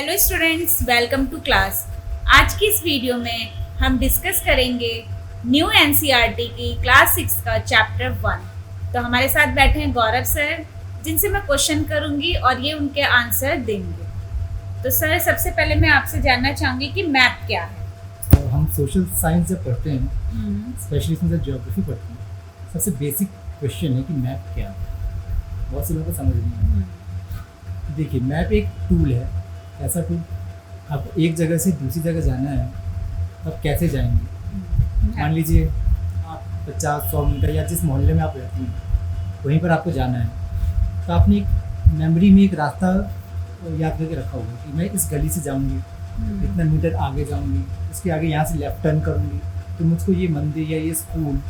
Hello students, welcome to class. आज की इस वीडियो में हम डिस्कस करेंगे न्यू एनसीईआरटी की क्लास 6 का चैप्टर 1। तो हमारे साथ बैठे हैं गौरव सर, जिनसे मैं क्वेश्चन करूंगी और ये उनके आंसर देंगे। तो सर, सबसे पहले मैं आपसे जानना चाहूँगी कि मैप क्या है। तो हम सोशल साइंस जब पढ़ते हैं, स्पेशली इसमें जब ज्योग्राफी पढ़ते हैं, सबसे बेसिक क्वेश्चन है कि मैप क्या है। बहुत से लोगों को समझ नहीं आता। देखिए, मैप एक टूल है, ऐसा टूल आपको एक जगह से दूसरी जगह जाना है, तब कैसे जाएंगे। मान लीजिए आप 50-100 मीटर या जिस मोहल्ले में आप रहती हैं वहीं पर आपको जाना है, तो आपने एक मेमोरी में एक रास्ता याद करके रखा होगा कि मैं इस गली से जाऊंगी, इतना मीटर आगे जाऊंगी, उसके आगे यहाँ से लेफ्ट टर्न करूंगी, तो मुझको ये मंदिर या ये स्कूल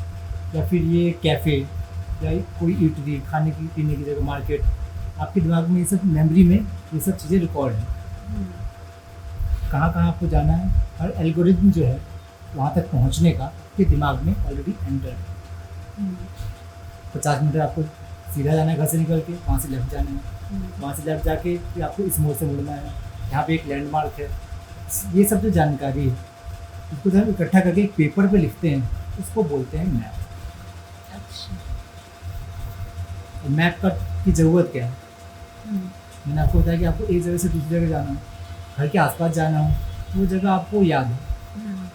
या फिर ये कैफ़े या कोई ईटरी, खाने की पीने की जगह, मार्केट, आपके दिमाग में ये सब मेमोरी में ये सब चीज़ें रिकॉर्ड हैं। कहाँ कहाँ आपको जाना है, और एल्गोरिथम जो है वहाँ तक पहुँचने का आपके दिमाग में ऑलरेडी एंटर है। 50 मीटर आपको सीधा जाना है घर से निकल के, वहाँ से लेफ्ट जाना है, वहाँ से लेफ्ट जाके फिर आपको इस मोड़ से मुड़ना है, यहाँ पे एक लैंडमार्क है। ये सब जो जानकारी है इसको जब इकट्ठा करके एक पेपर पे लिखते हैं, उसको बोलते हैं मैप। मैप का की ज़रूरत क्या है? मैंने आपको बताया कि आपको एक जगह से दूसरी जगह जाना हो, घर के आसपास जाना हो, वो जगह आपको याद है।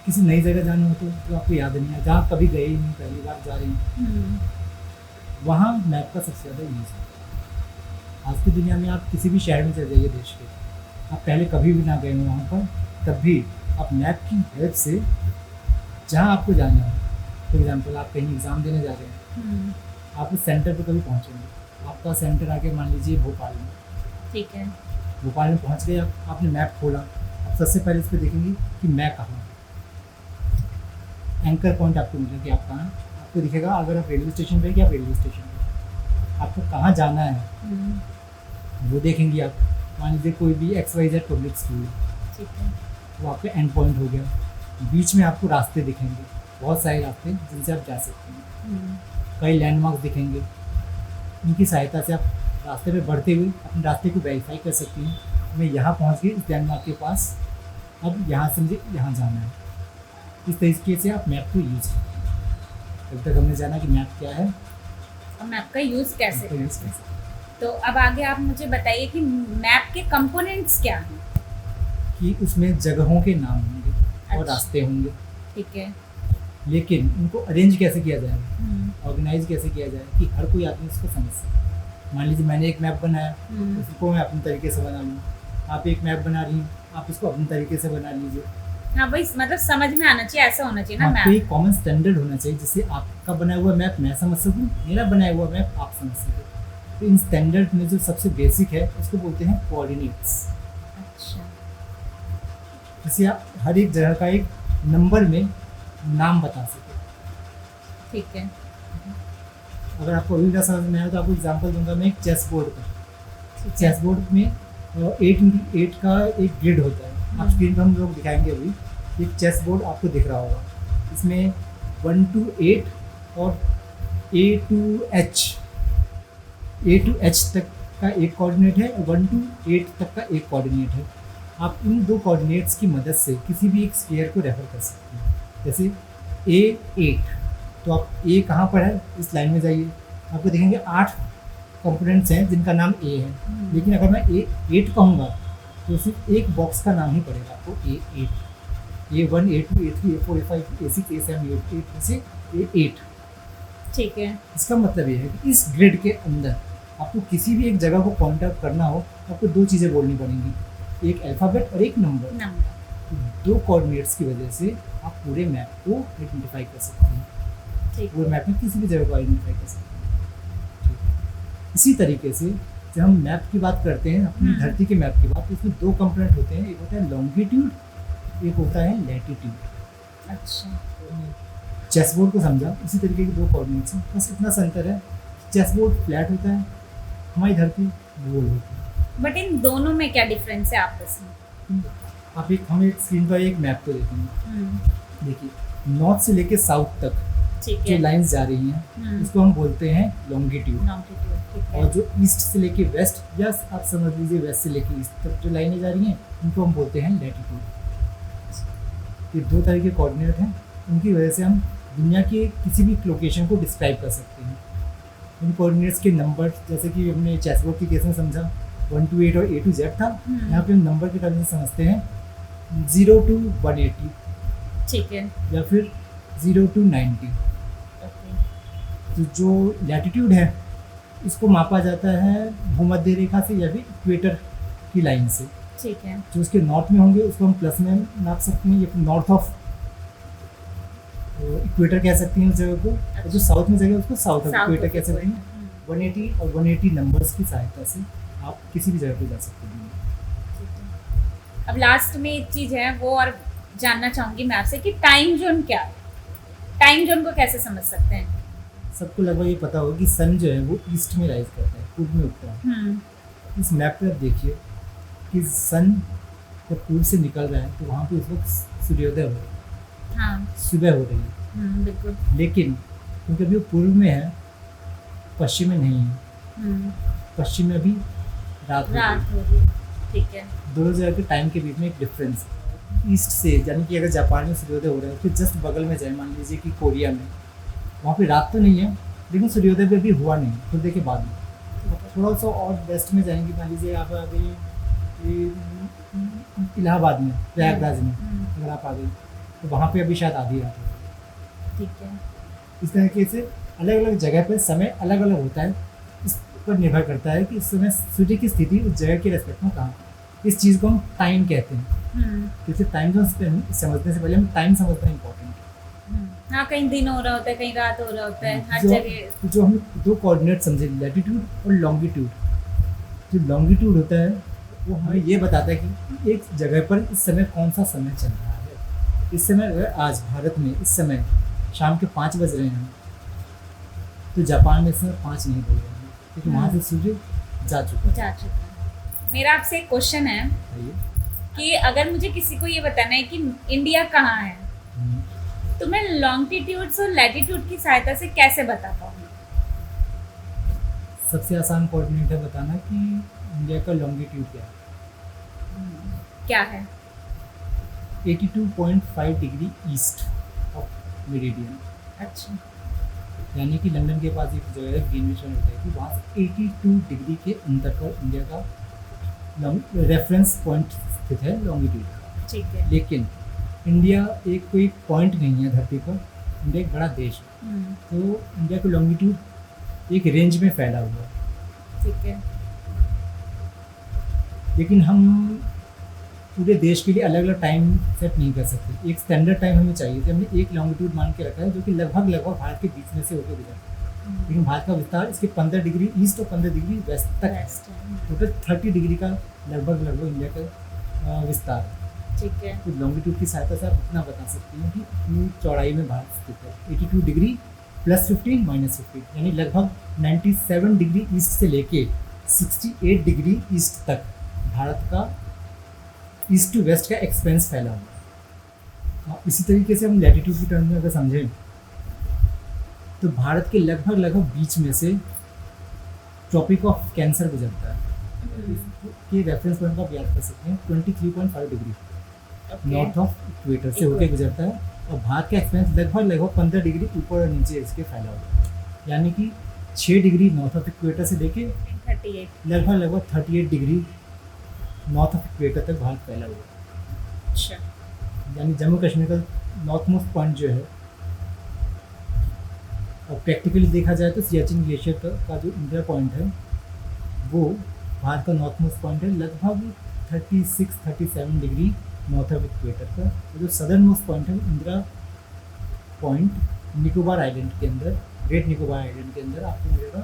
किसी नई जगह जाना हो तो आपको याद नहीं है, जहाँ कभी गए ही नहीं, पहली बार जा रहे हैं, वहाँ मैप का सबसे ज़्यादा यूज़ है। आज की दुनिया में आप किसी भी शहर में चले जाइए देश के, आप पहले कभी भी ना गए हो वहाँ पर, तब भी आप मैप की हेल्प से जहाँ आपको जाना है, फॉर एग्जाम्पल आप कहीं एग्ज़ाम देने जा रहे हैं, आप उस सेंटर पर कभी पहुँचेंगे, आपका सेंटर आके मान लीजिए भोपाल में, ठीक है, भोपाल में पहुँच गए, आपने मैप खोला, आप सबसे पहले इस पर देखेंगे कि मैं कहाँ हूँ। एंकर पॉइंट आपको मिलेगा कि आप कहाँ, आपको दिखेगा अगर आप रेलवे स्टेशन पे, कि आप रेलवे स्टेशन पे, आपको कहाँ जाना है वो देखेंगे आप। मान लीजिए कोई भी XYZ पब्लिक स्कूल, ठीक है, वो आपका एंड पॉइंट हो गया। बीच में आपको रास्ते दिखेंगे, बहुत सारे रास्ते जिनसे आप जा सकते हैं, कई लैंडमार्क्स दिखेंगे, उनकी सहायता से आप रास्ते पे बढ़ते हुए अपने रास्ते को वेरीफाई कर सकती हैं। मैं यहाँ पहुँच गई इस लैंडमार्क के पास, अब यहाँ से मुझे यहाँ जाना है। इस तरीके से आप मैप को यूज़ करते हैं। अब तक हमने जाना कि मैप क्या है और मैप का यूज़ कैसे। तो अब आगे आप मुझे बताइए कि मैप के कंपोनेंट्स क्या हैं। कि उसमें जगहों के नाम होंगे और रास्ते होंगे, ठीक है, लेकिन उनको अरेंज कैसे किया जाए, ऑर्गेनाइज कैसे किया जाए कि हर कोई आदमी इसको समझ सके। मान लीजिए मैंने एक मैप बनाया, उसको मैं अपने तरीके से बना लूँ, आप एक मैप बना रही हैं, आप इसको अपने तरीके से बना लीजिए। हाँ भाई, मतलब समझ में आना चाहिए, ऐसा होना चाहिए ना मैप। एक कॉमन स्टैंडर्ड होना चाहिए जिससे आपका बनाया हुआ मैप मैं समझ सकूँ, मेरा बनाया हुआ मैप आप समझ सकें। तो इन स्टैंडर्ड में जो सबसे बेसिक है उसको बोलते हैं कोऑर्डिनेट्स। अच्छा, जिससे आप हर एक जगह का एक नंबर में नाम बता सकें, ठीक है। अगर आपको अभी ना समझ में आया तो आपको एग्जांपल दूंगा मैं एक चेस बोर्ड का। चेस बोर्ड में 8x8 का एक ग्रिड होता है, आप स्क्रीन पर हम लोग दिखाएंगे अभी। एक चेस बोर्ड आपको दिख रहा होगा, इसमें 1 to 8 और A to H तक का एक कोऑर्डिनेट है, 1 to 8 तक का एक कोऑर्डिनेट है। आप इन दो कोऑर्डिनेट्स की मदद से किसी भी एक स्फीयर को रेफर कर सकते हैं। जैसे A8, तो आप A कहाँ पर है, इस लाइन में जाइए, आपको देखेंगे 8 कंपोनेंट्स हैं जिनका नाम A है। लेकिन अगर मैं A8 कहूँगा तो सिर्फ एक बॉक्स का नाम ही पड़ेगा आपको, A8, A1, A2, A3, A4, A5, A6, A7, A8 से A8, ठीक है। इसका मतलब ये है कि इस ग्रिड के अंदर आपको किसी भी एक जगह को पॉइंट आउट करना हो, आपको दो चीज़ें बोलनी पड़ेंगी, एक अल्फ़ाबेट और एक नंबर। दो कोऑर्डिनेट्स की वजह से आप पूरे मैप को आइडेंटिफाई कर सकते हैं, पूरे मैप में किसी भी जगह को आइडेंटिफाई कर सकते हैं। इसी तरीके से जब हम मैप की बात करते हैं, अपनी धरती के मैप की बात, तो इसमें दो कंपोनेंट होते हैं, एक होता है लॉन्गिट्यूड, एक होता है लैटिट्यूड। अच्छा, चेस बोर्ड को समझा, इसी तरीके के दो कोऑर्डिनेट्स हैं, बस इतना सा अंतर है, चेस बोर्ड फ्लैट होता है, हमारी धरती गोल होती है। बट इन दोनों में क्या डिफरेंस है आपस में? आप हम एक स्क्रीन पर एक मैप को देखेंगे, देखिए नॉर्थ से लेके साउथ तक जो लाइंस जा रही हैं उसको हम बोलते हैं लॉन्गिट्यूड, ठीक है। और जो ईस्ट से लेके वेस्ट या आप समझ लीजिए वेस्ट से लेके ईस्ट तक जो लाइनें जा रही हैं उनको हम बोलते हैं लैटिट्यूड। ये दो तरह के कोऑर्डिनेट हैं, उनकी वजह से हम दुनिया के किसी भी लोकेशन को डिस्क्राइब कर सकते हैं। इन कोऑर्डिनेट्स के नंबर, जैसे कि हमने चेसबोर्ड के केस में समझा 1 to 8 और A to Z था, यहाँ पे हम नंबर के टर्म से समझते हैं 0 to 180, ठीक है। या फिर 0 to 90। ओके। तो जो लैटिट्यूड है इसको मापा जाता है भूमध्य रेखा से या फिर इक्वेटर की लाइन से। ठीक है। जो उसके नॉर्थ में होंगे उसको हम प्लस में नाप सकते हैं, या फिर नॉर्थ ऑफ इक्वेटर कह सकते हैं उस जगह को, और जो साउथ में जगह है उसको साउथ ऑफ इक्वेटर कह सकते हैं। 180 और 180 नंबर्स की सहायता से आप किसी भी जगह पे जा सकते हैं। अब लास्ट में एक चीज़ है वो और जानना चाहूँगी मैं आपसे कि टाइम जोन क्या है, टाइम जोन को कैसे समझ सकते हैं? सबको लगभग ये पता होगा कि सन जो है वो ईस्ट में राइज करता है, पूर्व में उगता है। इस मैप पे आप देखिए कि सन जब पूर्व से निकल रहा है तो वहाँ पे उस वक्त सूर्योदय हो रहा है, हाँ। सुबह हो रही है। बिल्कुल। लेकिन क्योंकि अभी वो पूर्व में है, पश्चिम में नहीं है, पश्चिम में अभी रात हो रही है। हो रही है। ठीक है। दोनों जगह के टाइम के बीच में एक डिफरेंस है। ईस्ट से यानी कि अगर जापान में सूर्योदय हो रहा है फिर जस्ट बगल में जाए, मान लीजिए कि कोरिया में, वहाँ पे रात तो नहीं है लेकिन सूर्योदय भी अभी हुआ नहीं, थोड़ी के बाद में। थोड़ा सा और वेस्ट में जाएंगे, मान लीजिए आप आ गए इलाहाबाद में, प्रयागराज में अगर आप आ गए तो वहाँ पे अभी शायद आधी रात हो। ठीक है। इस तरीके से अलग अलग जगह पर समय अलग अलग होता है। इस पर निर्भर करता है कि इस समय सूर्य की स्थिति उस जगह के रेस्पेक्ट में कहाँ। इस चीज़ को हम टाइम कहते हैं, क्योंकि टाइम जोन समझने से पहले हम टाइम समझना इम्पोर्टेंट है। हाँ, कहीं दिन हो रहा होता है, कहीं रात हो रहा होता है, हर जो जगह। जो हम दो कोऑर्डिनेट समझे, लैटिट्यूड और लॉन्गिट्यूड। जो लॉन्गिट्यूड होता है वो हमें ये बताता है कि एक जगह पर इस समय कौन सा समय चल रहा है। इस समय अगर आज भारत में इस समय शाम के 5 बज रहे हैं तो जापान में इस समय 5 नहीं बज रहे हैं, क्योंकि वहाँ से सूर्य जा चुका है। मेरा आपसे एक क्वेश्चन है कि अगर मुझे किसी को ये बताना है कि इंडिया कहाँ है तो मैं लॉन्गिट्यूड्स और लैटिट्यूड की सहायता से कैसे बता पाऊंगी? सबसे आसान कोऑर्डिनेट है बताना कि इंडिया का लॉन्गिट्यूड क्या है? 82.5 डिग्री ईस्ट ऑफ मेरिडियन। अच्छा। यानी कि लंदन के पास एक जगह है ग्रीनविच होता है कि वहाँ से 82 डिग्री के अंतर पर इंडिया का रेफरेंस पॉइंट स्थित है लॉन्गिट्यूड का। ठीक है। लेकिन इंडिया एक कोई पॉइंट नहीं है धरती पर, इंडिया एक बड़ा देश है, तो इंडिया का लॉन्गिट्यूड एक रेंज में फैला हुआ है। ठीक है। लेकिन हम पूरे देश के लिए अलग अलग टाइम सेट नहीं कर सकते, एक स्टैंडर्ड टाइम हमें चाहिए। तो हमने एक लॉन्गिट्यूड मान के रखा है जो कि लगभग भारत के बीच में से होकर गुजरता है। लेकिन भारत का विस्तार इसके 15 डिग्री ईस्ट और 15 डिग्री वेस्ट तक है। टोटल 30 डिग्री का लगभग इंडिया का विस्तार है। ठीक है। तो लॉन्गिट्यूड की सहायता से आप इतना बता सकते हैं कि इतनी चौड़ाई में भारत स्थित है। 82 डिग्री +15 -15 यानी लगभग 97 डिग्री ईस्ट से लेके 68 डिग्री ईस्ट तक भारत का ईस्ट टू वेस्ट का एक्सपेंस फैला हुआ है। इसी तरीके से हम लैटिट्यूड की टर्म में अगर समझें तो भारत के लगभग बीच में से ट्रॉपिक ऑफ कैंसर गुजरता है। के रेफरेंस पॉइंट आप याद कर सकते हैं 23.5 डिग्री नॉर्थ ऑफ इक्वेटर से होकर गुजरता है, और भारत का एक्सपेंस लगभग 15 डिग्री ऊपर और नीचे इसके फैला हुआ है। यानी कि 6 डिग्री नॉर्थ ऑफ इक्वेटर से लेके 38 लगभग 38 डिग्री नॉर्थ ऑफ इक्वेटर तक भारत फैला हुआ है। अच्छा। यानी जम्मू कश्मीर का नॉर्थ मोस्ट पॉइंट जो है, और प्रैक्टिकली देखा जाए तो सियाचिन ग्लेशियर का जो इंडिया पॉइंट है वो भारत का नॉर्थ मोस्ट पॉइंट है, लगभग 36-37 डिग्री नॉर्थ ऑफ इक्वेटर का। जो सदर्न मोस्ट पॉइंट है इंदिरा पॉइंट निकोबार आइलैंड के अंदर, ग्रेट निकोबार आइलैंड के अंदर आपको मिलेगा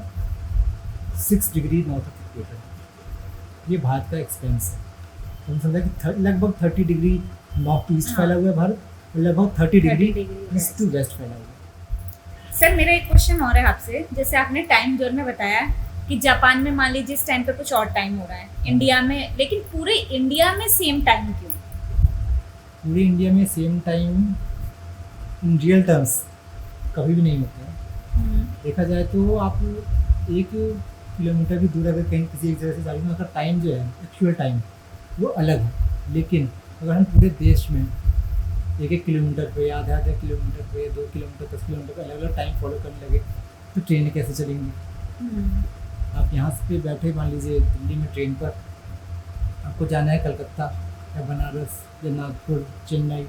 6 डिग्री नॉर्थ ऑफ इक्वेटर। ये भारत का एक्सपेंस है। हम समझा कि लगभग 30 डिग्री नॉर्थ टू ईस्ट फैला हुआ है भारत, और लगभग 30 डिग्री ईस्ट टू वेस्ट फैला हुआ है। सर मेरा एक क्वेश्चन और है आपसे, जैसे आपने टाइम जोन में बताया कि जापान में मान लीजिए इस टाइम पे कुछ और टाइम हो रहा है, इंडिया में, लेकिन पूरे इंडिया में सेम टाइम क्यों? पूरे इंडिया में same time in real terms कभी भी नहीं होता है। देखा जाए तो आप एक किलोमीटर भी दूर अगर कहीं किसी एक जगह से जा रही हूँ, अगर टाइम जो है एक्चुअल टाइम वो अलग है, लेकिन अगर हम पूरे देश में 1-1 किलोमीटर पे, आधा-आधा किलोमीटर पे, 2 किलोमीटर, 10 किलोमीटर पे अलग-अलग टाइम फॉलो करने लगे तो ट्रेनें कैसे चलेंगी? आप यहाँ पे बैठे, मान लीजिए दिल्ली में ट्रेन पर आपको जाना है कलकत्ता या बनारस या नागपुर, चेन्नई,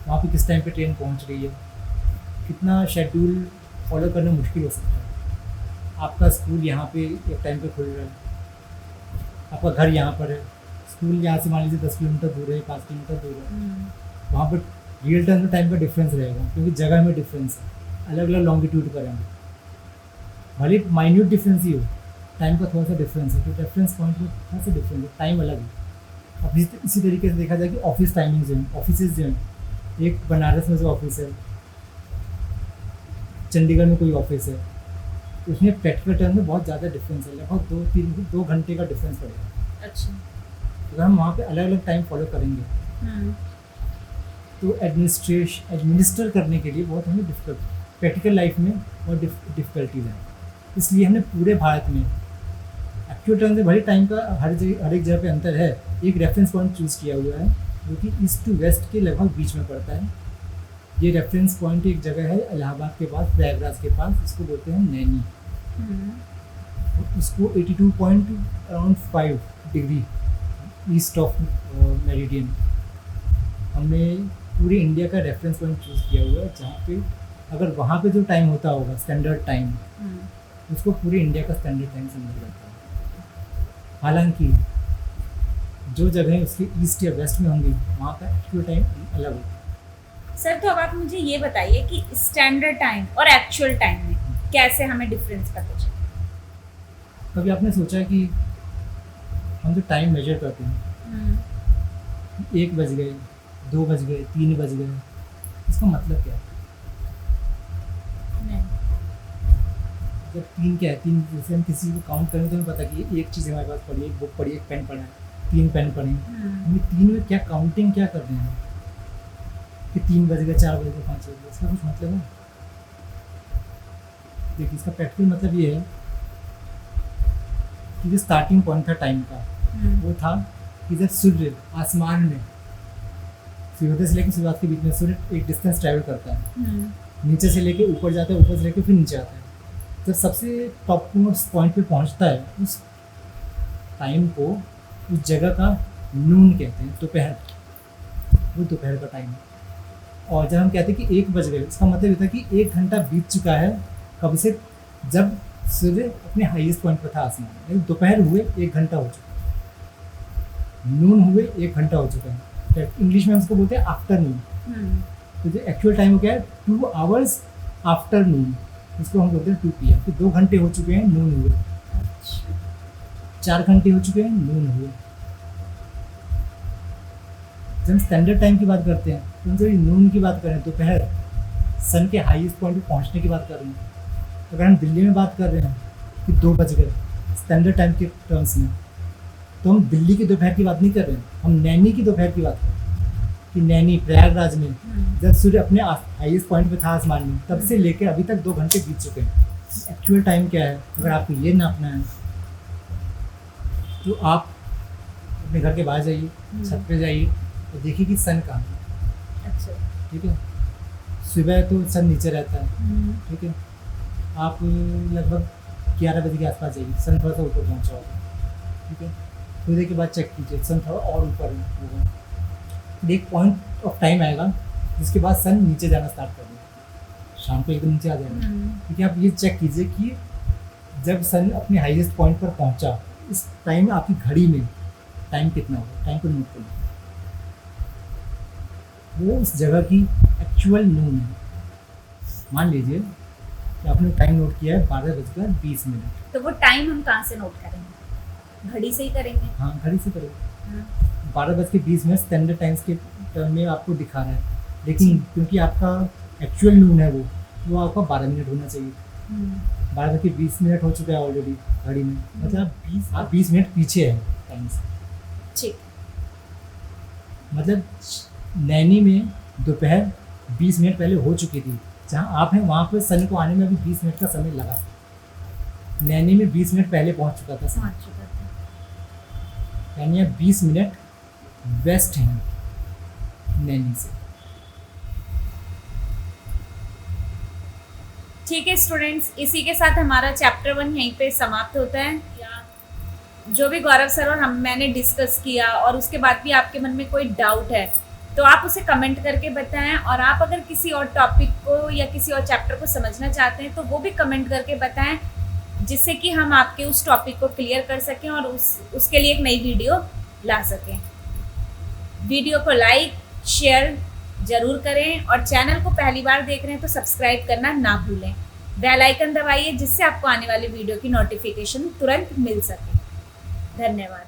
वहाँ पे किस टाइम पे ट्रेन पहुँच रही है, कितना शेड्यूल फॉलो करना मुश्किल हो सकता है। आपका स्कूल यहाँ पे एक टाइम पे खुल रहा है, आपका घर यहाँ पर है, स्कूल यहाँ से मान लीजिए 10 किलोमीटर दूर है, 5 किलोमीटर दूर है, वहाँ पर रियल टाइम में टाइम का डिफरेंस रहेगा, क्योंकि जगह में डिफरेंस है, अलग अलग लॉन्गिट्यूड पर हैं, भले माइन्यूट डिफरेंस ही हो, टाइम का थोड़ा सा डिफरेंस है, तो रेफरेंस पॉइंट में थोड़ा सा डिफरेंस है, टाइम अलग है। अब इसी तरीके से देखा जाए कि ऑफिस टाइमिंग जो है, ऑफिस जो हैं, एक बनारस में जो ऑफिस है, चंडीगढ़ में कोई ऑफिस है, उसमें प्रैक्टिकल टाइम में बहुत ज़्यादा डिफरेंस है, लगभग 2 घंटे का डिफरेंस पड़ेगा। अच्छा। अगर हम वहाँ पे अलग अलग टाइम फॉलो करेंगे तो एडमिनिस्टर करने के लिए बहुत हमें डिफिकल्ट, प्रैक्टिकल लाइफ में बहुत डिफ़िकल्टीज हैं। इसलिए हमने पूरे भारत में एक्चुअल टाइम से भले टाइम का हर एक जगह पे अंतर है, एक रेफरेंस पॉइंट चूज़ किया हुआ है जो कि ईस्ट टू वेस्ट के लगभग बीच में पड़ता है। ये रेफरेंस पॉइंट एक जगह है इलाहाबाद के पास, प्रयागराज के पास, इसको बोलते हैं नैनी। उसको 82.5 डिग्री ईस्ट ऑफ मेरिडियन हमने पूरे इंडिया का रेफरेंस पॉइंट चूज़ किया हुआ है, जहाँ पे अगर वहाँ पे जो टाइम होता होगा स्टैंडर्ड टाइम, उसको पूरे इंडिया का स्टैंडर्ड टाइम समझा जाता है। हालांकि जो जगह उसके ईस्ट या वेस्ट में होंगी वहाँ का एक्चुअल टाइम अलग होगा। सर, तो अब आप मुझे ये बताइए कि स्टैंडर्ड टाइम और एक्चुअल टाइम में कैसे हमें डिफरेंस पता चले? कभी आपने सोचा है कि हम जो टाइम मेजर करते हैं, 1 बज गए, 2 बज गए, 3 बज गए, इसका मतलब क्या है? नहीं। जब 3 क्या है, 3 जैसे हम किसी को काउंट करें तो हमें पता कि एक चीज़ हमारे पास पड़ी, एक बुक पड़ी, एक पेन पड़ा है, 3 पेन पड़े हैं, हमें 3 में क्या काउंटिंग क्या कर रहे हैं कि 3 बज गए, 4 बज गए, 5 बज गए, इसका कुछ मतलब है? देखिए, इसका प्रैक्टिकल मतलब ये है कि जो स्टार्टिंग पॉइंट था टाइम का, वो था कि जब सूर्य आसमान में सूर्योदय से लेकर सूर्यास्त के बीच में सूर्य एक डिस्टेंस ट्रैवल करता है, नीचे से लेके ऊपर जाता है, ऊपर से लेके फिर नीचे आता है, जब सबसे टॉप मोस्ट पॉइंट पे पहुंचता है, उस टाइम को उस जगह का नून कहते हैं, दोपहर, वो दोपहर का टाइम है। और जब हम कहते हैं कि 1 बज गए, इसका मतलब ये था कि 1 घंटा बीत चुका है कब से, जब सूर्य अपने हाईएस्ट पॉइंट पर था आसमान में, यानी दोपहर हुए 1 घंटा हो चुका है, नून हुए 1 घंटा हो चुका है। इंग्लिश में हम उसको बोलते हैं आफ्टरनून। तो जो एक्चुअल टाइम हो गया है 2 आवर्स आफ्टर नून, इसको हम बोलते हैं 2 PM। तो 2 घंटे हो चुके हैं, नून हुए। 4 घंटे हो चुके हैं, नून हुए। जब हम स्टैंडर्ड टाइम की बात करते हैं तो हम जब नून की बात करें, दोपहर, सन के हाईएस्ट पॉइंट पे पहुंचने की बात कर रहे हैं। अगर हम दिल्ली में बात कर रहे हैं कि 2 बज गए स्टैंडर्ड टाइम के टर्म्स में, तो हम दिल्ली की दोपहर की बात नहीं कर रहे हैं, हम नैनी की दोपहर की बात कर रहे हैं कि नैनी, प्रयागराज में जब सूर्य अपने हाईएस्ट पॉइंट पे था आसमान में, तब से लेकर अभी तक 2 घंटे बीत चुके हैं। एक्चुअल टाइम क्या है, अगर आपको ये नापना है तो आप अपने घर के बाहर जाइए, छत पे जाइए और देखिए कि सन कहाँ है। अच्छा। ठीक है, सुबह तो सन नीचे रहता है, ठीक है, आप लगभग 11 बजे के आसपास जाइए, सन थोड़ा सा ऊपर पहुँचा होगा, ठीक है, थोड़ी के बाद चेक कीजिए, सन थोड़ा और ऊपर होगा, फिर एक पॉइंट ऑफ टाइम आएगा जिसके बाद सन नीचे जाना स्टार्ट कर देगा, शाम को एकदम नीचे आ जाएगा। ठीक है, आप ये चेक कीजिए कि जब सन अपने हाईएस्ट पॉइंट पर पहुंचा, इस टाइम में आपकी घड़ी में टाइम कितना होगा, टाइम को नोट करिए, वो उस जगह की एक्चुअल नून है। मान लीजिए कि आपने टाइम नोट किया है 12:20, तो वो टाइम हम कहाँ से नोट करेंगे? घड़ी से ही करेंगे? हाँ, घड़ी से करेंगे। 12:20 स्टैंडर्ड टाइम्स के टर्म में आपको दिखा रहा है, लेकिन क्योंकि आपका एक्चुअल नून है वो आपका 12 मिनट होना चाहिए। 12:20 हो चुका है ऑलरेडी घड़ी में, मतलब आप 20 मिनट पीछे है टाइम से। ठीक। मतलब नैनी में दोपहर 20 मिनट पहले हो चुकी थी, जहाँ आप हैं वहाँ पर सन को आने में अभी 20 मिनट का समय लगा। नैनी में 20 मिनट पहले पहुंच चुका था। समझ चुका था। यानी अब 20 मिनट वेस्ट हैं नैनी से। ठीक है स्टूडेंट्स, इसी के साथ हमारा चैप्टर 1 यहीं पे समाप्त होता है। जो भी गौरव सर और मैंने डिस्कस किया और उसके बाद भी आपके मन में कोई डाउट है तो आप उसे कमेंट करके बताएं, और आप अगर किसी और टॉपिक को या किसी और चैप्टर को समझना चाहते हैं तो वो भी कमेंट करके बताएं, जिससे कि हम आपके उस टॉपिक को क्लियर कर सकें और उसके लिए एक नई वीडियो ला सकें। वीडियो को लाइक शेयर ज़रूर करें, और चैनल को पहली बार देख रहे हैं तो सब्सक्राइब करना ना भूलें। बेल आइकन दबाइए जिससे आपको आने वाली वीडियो की नोटिफिकेशन तुरंत मिल सके। धन्यवाद।